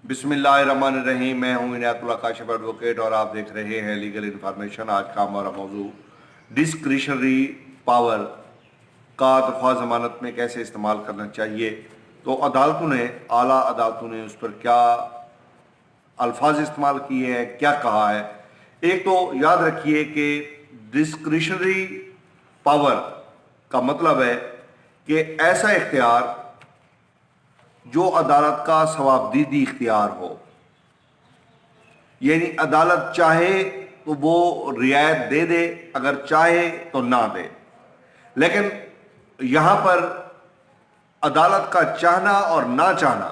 बिस्मिल्लाहिर्रहमानिर्रहीम। मैं हूं इनायतुल्लाह काशिफ एडवोकेट और आप देख रहे हैं लीगल इन्फॉर्मेशन। आज का हमारा मौजू डिस्क्रिशनरी पावर का दफा ज़मानत में कैसे इस्तेमाल करना चाहिए। तो आला अदालतों ने उस पर क्या अल्फाज इस्तेमाल किए हैं, क्या कहा है। एक तो याद रखिए कि डिस्क्रिशनरी पावर का मतलब है कि ऐसा इख्तियार जो अदालत का सवाबदीदी इख्तियार हो, यानी अदालत चाहे तो वो रियायत दे दे, अगर चाहे तो ना दे। लेकिन यहां पर अदालत का चाहना और ना चाहना,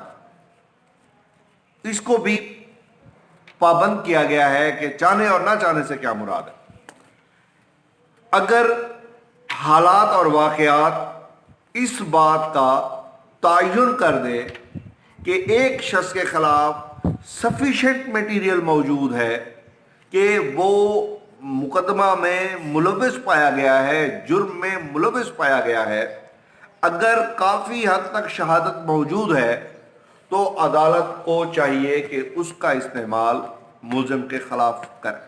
इसको भी पाबंद किया गया है कि चाहने और ना चाहने से क्या मुराद है। अगर हालात और वाकयात इस बात का तयन कर दे कि एक शख्स के खिलाफ सफिशेंट मटीरियल मौजूद है कि वो मुकदमा में मुलविस पाया गया है, जुर्म में मुलविस पाया गया है, अगर काफ़ी हद तक शहादत मौजूद है तो अदालत को चाहिए कि उसका इस्तेमाल मुल्ज़िम के खिलाफ करे।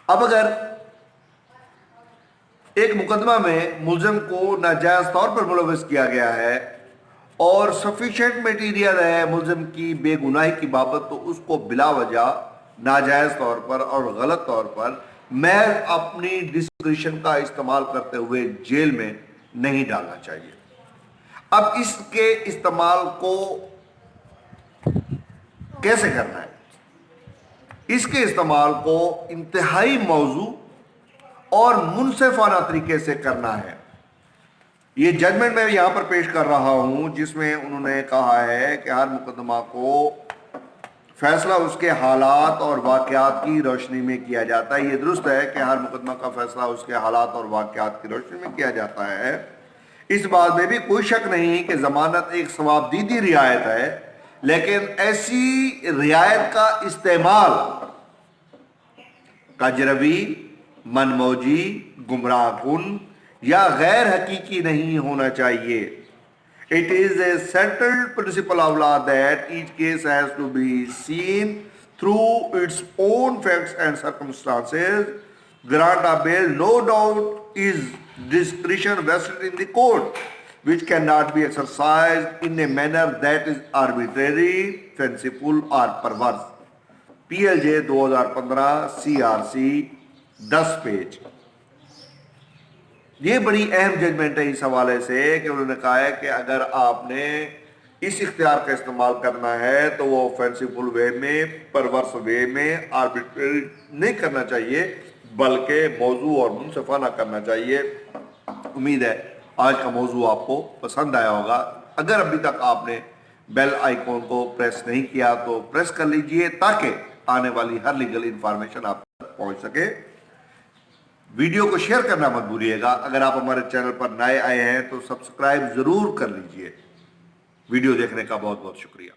अब अगर एक मुकदमा में मुल्ज़िम को नाजायज़ तौर पर मुलविस किया गया है और सफिशेंट मटीरियल है मुल्ज़िम की बेगुनाही की बाबत, तो उसको बिला वजह नाजायज़ तौर पर और गलत तौर पर महज अपनी डिस्क्रिशन का इस्तेमाल करते हुए जेल में नहीं डालना चाहिए। अब इसके इस्तेमाल को कैसे करना है? इसके इस्तेमाल को इंतहाई मौजू और मुनसिफाना तरीके से करना है। ये जजमेंट मैं यहां पर पेश कर रहा हूं जिसमें उन्होंने कहा है कि हर मुकदमा को फैसला उसके हालात और वाकयात की रोशनी में किया जाता है। ये दुरुस्त है कि हर मुकदमा का फैसला उसके हालात और वाकयात की रोशनी में किया जाता है। इस बात में भी कोई शक नहीं कि जमानत एक सवाबदीदी रियायत है, लेकिन ऐसी रियायत का इस्तेमाल कजरवी, मनमौजी, गुमराह कुन या गैर हकीकी नहीं होना चाहिए। It is a settled principle of law that each case has to be seen through its own facts and circumstances. Grant of bail no doubt is discretion vested in the court which cannot be exercised in a manner that is arbitrary, fanciful or perverse। PLJ 2015 CRC 10 page. ये बड़ी अहम judgement है इस हवाले से कि उन्होंने कहा है कि अगर आपने इस इख्तियार का इस्तेमाल करना है तो वो फेंसिफुल वे में, परवर्स वे में, आर्बिट्रेरी नहीं करना चाहिए, बल्कि मौजू और मुनसिफाना करना चाहिए। उम्मीद है आज का मौजू आपको पसंद आया होगा। अगर अभी तक आपने बेल आइकॉन को प्रेस नहीं किया तो प्रेस कर लीजिए ताकि आने वाली हर लीगल इंफॉर्मेशन आप तक पहुंच सके। वीडियो को शेयर करना मत भूलिएगा। अगर आप हमारे चैनल पर नए आए हैं तो सब्सक्राइब जरूर कर लीजिए। वीडियो देखने का बहुत बहुत शुक्रिया।